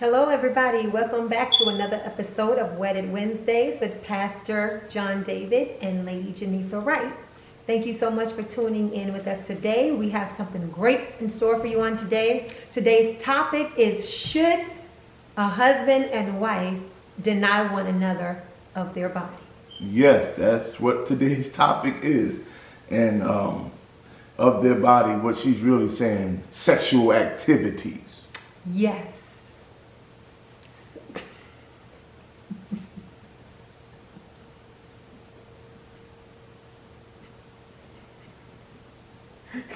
Hello, everybody. Welcome back to another episode of Wedded Wednesdays with Pastor John David and Lady Wright. Thank you so much for tuning in with us today. We have something great in store for you on today. Today's topic is, should a husband and wife deny one another of their body? Yes, that's what today's topic is. And of their body, what she's really saying, sexual activities. Yes.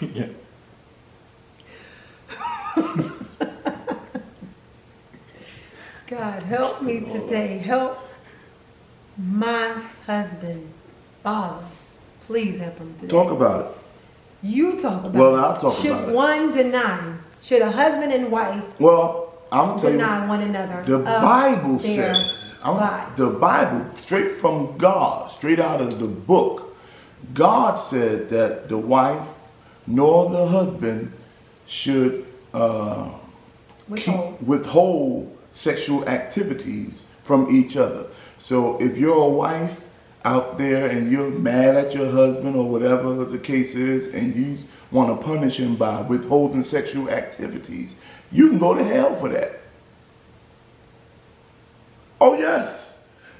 Yeah. God, help me today. Help my husband. Father, please help him today. Talk about it. You talk about it. Well, I'll talk about it. Should one deny? Should a husband and wife Well, I'm telling you, deny one another? the Bible their says, body? the Bible, straight from God, straight out of the book, God said that the wife nor the husband should withhold sexual activities from each other. So if you're a wife out there and you're mad at your husband or whatever the case is, and you want to punish him by withholding sexual activities, you can go to hell for that. Oh yes,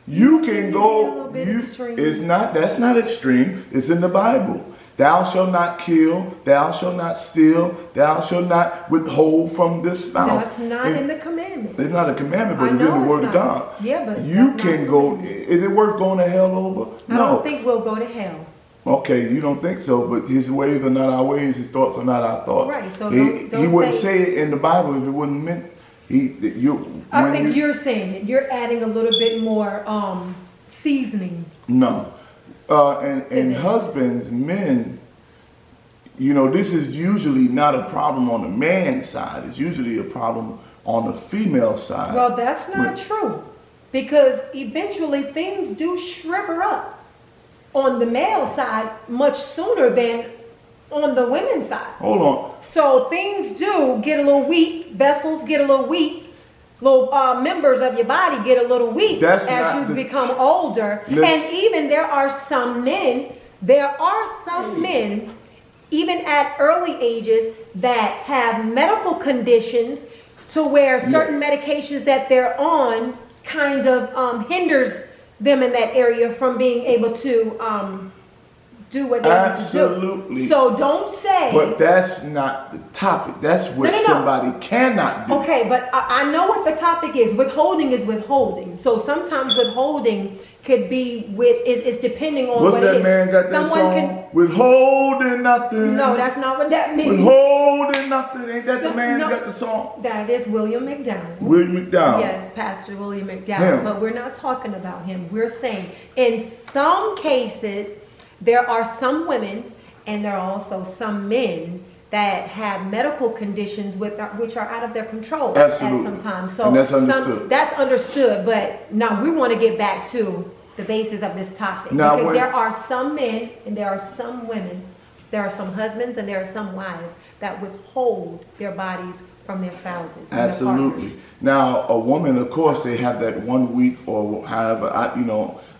you can go. That's not extreme. It's in the Bible. Thou shalt not kill, thou shalt not steal, thou shalt not withhold from this spouse. That's not in the commandment. It's not a commandment, but it's in the Word of God. Yeah, but you can go. Is it worth going to hell over? I don't think we'll go to hell. Okay, you don't think so, but his ways are not our ways, his thoughts are not our thoughts. Right, so he wouldn't say it in the Bible if it wasn't meant. You're saying it. You're adding a little bit more seasoning. No. And husbands, men, this is usually not a problem on the man's side. It's usually a problem on the female side. Well, that's not true, because eventually things do shrivel up on the male side much sooner than on the women's side. Hold on. So things do get a little weak. Vessels get a little weak. Little members of your body get a little weak as you become older. And even there are some men, even at early ages, that have medical conditions to where certain medications that they're on kind of hinders them in that area from being able to do what they need to do. Absolutely. So don't say. But that's not the topic. That's what somebody cannot do. Okay, but I know what the topic is. Withholding is withholding. So sometimes withholding could be is depending on what it is. What's that man got that song? Withholding nothing. No, that's not what that means. Withholding nothing. Ain't that the man who got the song? That is William McDowell. William McDowell. Yes, Pastor William McDowell. But we're not talking about him. We're saying in some cases, there are some women and there are also some men that have medical conditions which are out of their control. Absolutely. At some time. So and that's understood. That's understood. But now we want to get back to the basis of this topic. Now, because there are some men and there are some women, there are some husbands and there are some wives that withhold their bodies from their spouses. Absolutely. Now, a woman, of course, they have that 1 week or however,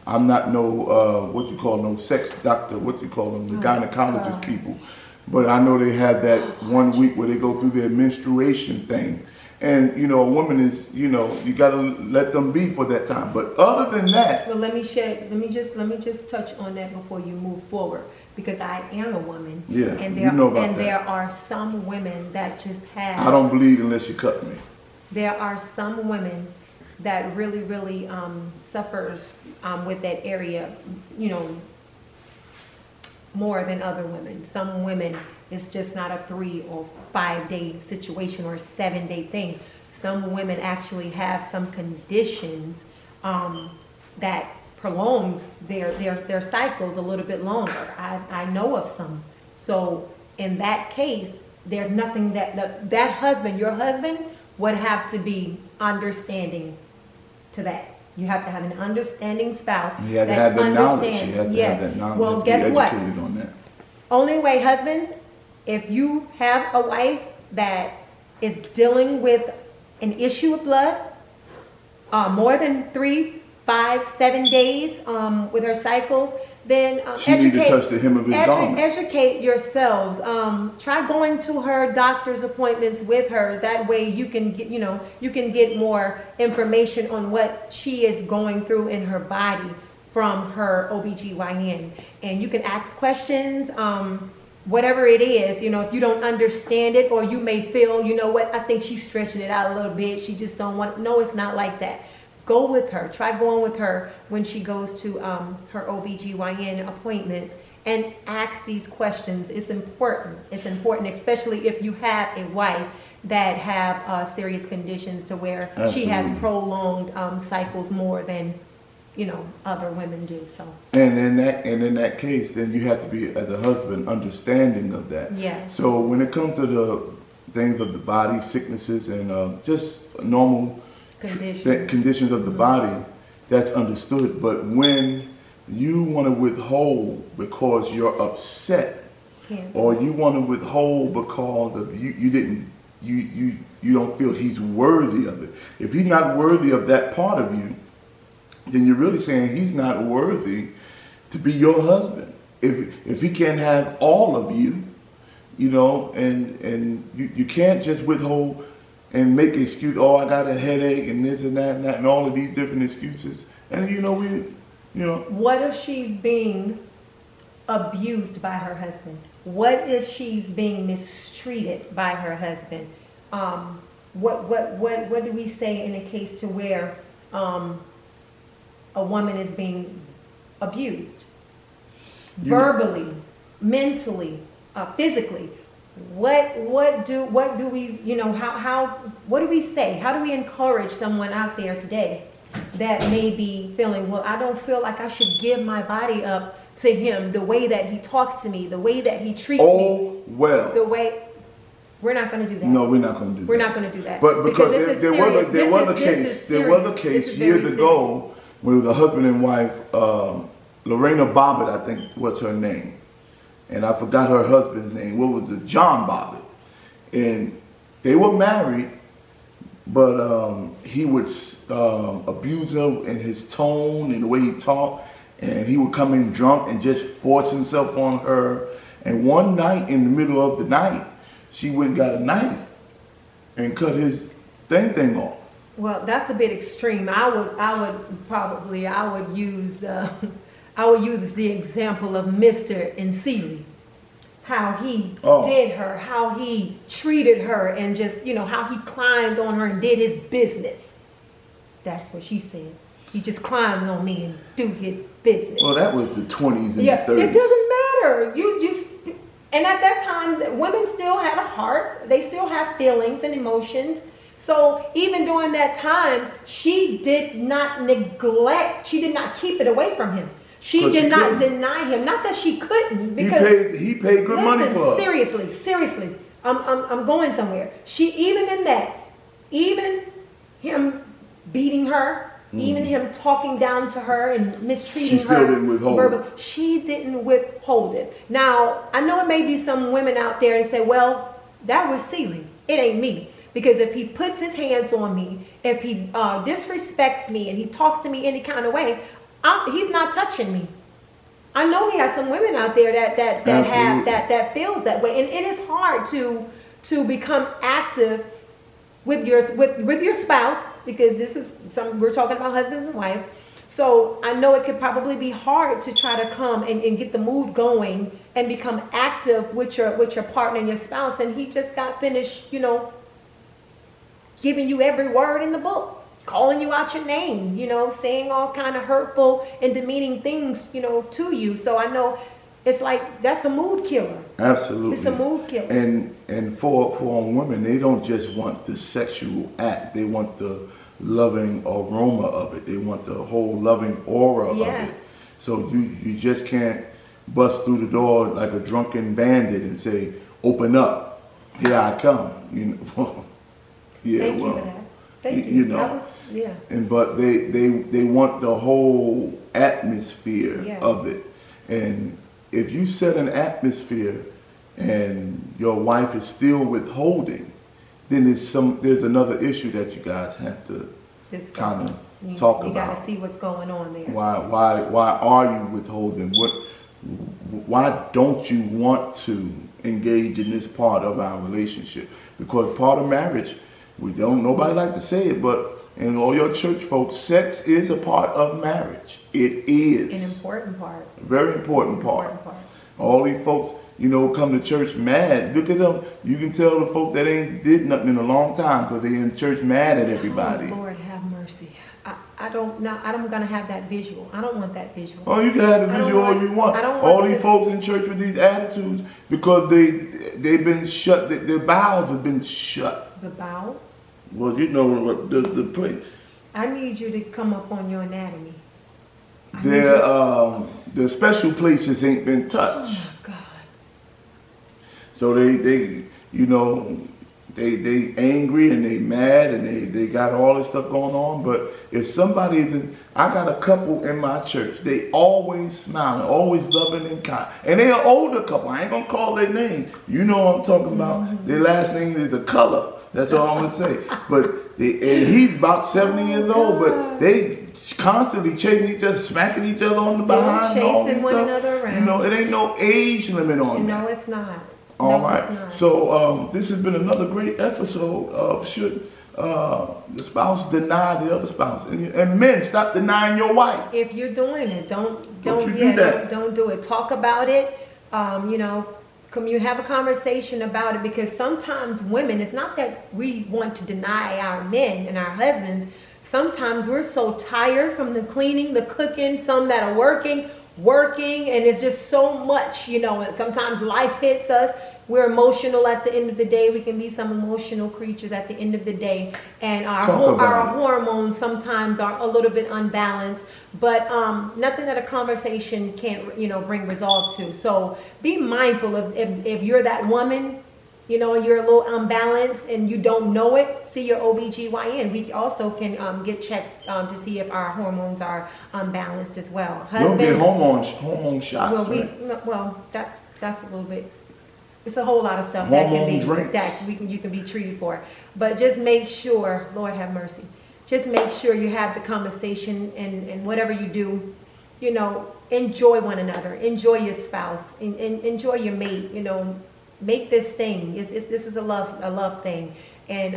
I'm not no sex doctor, the gynecologist people. But I know they have that 1 week where they go through their menstruation thing. And, a woman is, you got to let them be for that time. But other than that. Well, let me just touch on that before you move forward. Because I am a woman. Yeah, and there are some women that just have. I don't bleed unless you cut me. There are some women that really, really suffers with that area, more than other women. Some women, it's just not a 3 or 5 day situation or a 7 day thing. Some women actually have some conditions that prolongs their cycles a little bit longer. I know of some. So in that case, there's nothing that husband, your husband, would have to be understanding to that. You have to have an understanding spouse. You have to have the knowledge. You have to have that knowledge. Well, to guess be what? educated on that. Only way, husbands, if you have a wife that is dealing with an issue of blood, more than 3, 5, 7 days with her cycles, then she need to touch the hem of his garment. Educate yourselves. Try going to her doctor's appointments with her. That way you can get, you can get more information on what she is going through in her body from her OBGYN. And you can ask questions, whatever it is, if you don't understand it, or you may feel, you know what, I think she's stretching it out a little bit. She just don't want, no, it's not like that. Go with her. Try going with her when she goes to her OBGYN appointments and ask these questions. It's important. It's important, especially if you have a wife that have serious conditions to where she has prolonged cycles more than other women do. So. And in that case, then you have to be, as a husband, understanding of that. Yes. So when it comes to the things of the body, sicknesses, and just normal conditions of the body, that's understood. But when you want to withhold because you're upset, or you want to withhold because of you don't feel he's worthy of it. If he's not worthy of that part of you, then you're really saying he's not worthy to be your husband. If he can't have all of you, and you can't just withhold and make excuse, oh, I got a headache and this and that and all of these different excuses. And What if she's being abused by her husband? What if she's being mistreated by her husband? What do we say in a case to where a woman is being abused? Verbally, mentally, physically. What do we, what do we say? How do we encourage someone out there today that may be feeling, well, I don't feel like I should give my body up to him, the way that he talks to me, the way that he treats me. The way, we're not going to do that. No, we're not going to do that. We're not going to do that. But because there was a case years ago with a husband and wife, Lorena Bobbitt, I think was her name. And I forgot her husband's name. What was it? John Bobbitt. And they were married, but he would abuse her in his tone and the way he talked. And he would come in drunk and just force himself on her. And one night, in the middle of the night, she went and got a knife and cut his thing off. Well, that's a bit extreme. I would use the example of Mr. and Celie, how he did her, how he treated her, and just, how he climbed on her and did his business. That's what she said. He just climbed on me and do his business. Well, that was the 20s and the 30s. It doesn't matter. And at that time, women still had a heart. They still have feelings and emotions. So even during that time, she did not neglect. She did not keep it away from him. She did not deny him. Not that she couldn't, because he paid good money for her. Seriously, I'm going somewhere. Even him beating her, even him talking down to her and mistreating her. She still didn't withhold. She didn't withhold it. Now, I know it may be some women out there that say, well, that was Celie. It ain't me. Because if he puts his hands on me, if he disrespects me and he talks to me any kind of way, he's not touching me. I know we have some women out there that feels that way, and it is hard to become active with your spouse, because we're talking about husbands and wives. So I know it could probably be hard to try to come and get the mood going and become active with your partner and your spouse, and he just got finished, giving you every word in the book, calling you out your name, saying all kind of hurtful and demeaning things, to you. So I know it's like, that's a mood killer. Absolutely. It's a mood killer. And for women, they don't just want the sexual act. They want the loving aroma of it. They want the whole loving aura of it. So you just can't bust through the door like a drunken bandit and say, open up, here I come. Thank you for that. Thank you. But they want the whole atmosphere of it. And if you set an atmosphere and your wife is still withholding, then there's another issue that you guys have to kind of talk about. You got to see what's going on there. Why are you withholding? Why don't you want to engage in this part of our relationship? Because part of marriage, nobody like to say it, but in all your church folks, sex is a part of marriage. It is. An important part. Very important part. All these folks, come to church mad. Look at them. You can tell the folk that ain't did nothing in a long time because they in church mad at everybody. Oh, Lord have mercy. I'm gonna have that visual. I don't want that visual. Oh, you can have the visual all you want. All these folks in church with these attitudes because they've been shut. Their bowels have been shut. The bowels? Well, the place. I need you to come up on your anatomy. The special places ain't been touched. Oh my God. So they angry and they mad and they got all this stuff going on. But if I got a couple in my church, they always smiling, always loving and kind. And they an older couple. I ain't gonna call their name. You know what I'm talking about. Mm-hmm. Their last name is a color. That's all I'm gonna say. But and he's about 70 years old, but they constantly chasing each other, smacking each other on the behind, and all this one stuff. Another around. It ain't no age limit on that. No, it's not. All right. So this has been another great episode of Should the Spouse Deny the Other Spouse? And men, stop denying your wife. If you're doing it, don't do that. Don't do it. Talk about it. You have a conversation about it, because sometimes women, it's not that we want to deny our men and our husbands. Sometimes we're so tired from the cleaning, the cooking, some that are working, and it's just so much, and sometimes life hits us. We're emotional at the end of the day. We can be some emotional creatures at the end of the day. And our hormones sometimes are a little bit unbalanced, but nothing that a conversation can't, bring resolve to. So be mindful of if you're that woman, you're a little unbalanced and you don't know it, see your OBGYN. We also can get checked to see if our hormones are unbalanced as well. You'll get hormone shots. Well, that's a little bit. It's a whole lot of stuff you can be treated for. But just make sure, Lord have mercy, just make sure you have the conversation, and whatever you do, enjoy one another, enjoy your spouse, enjoy your mate, make this thing. This is a love thing. And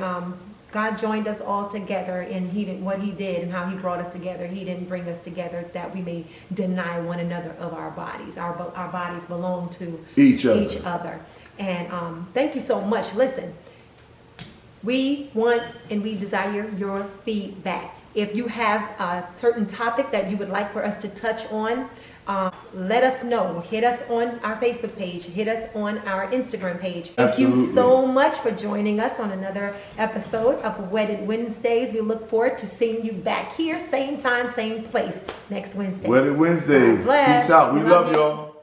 God joined us all together, and what he did and how he brought us together. He didn't bring us together that we may deny one another of our bodies. Our bodies belong to each other. And thank you so much. Listen, we want and we desire your feedback. If you have a certain topic that you would like for us to touch on, let us know. Hit us on our Facebook page. Hit us on our Instagram page. Absolutely. Thank you so much for joining us on another episode of Wedded Wednesdays. We look forward to seeing you back here, same time, same place, next Wednesday. Wedded Wednesdays. Peace out. We love y'all.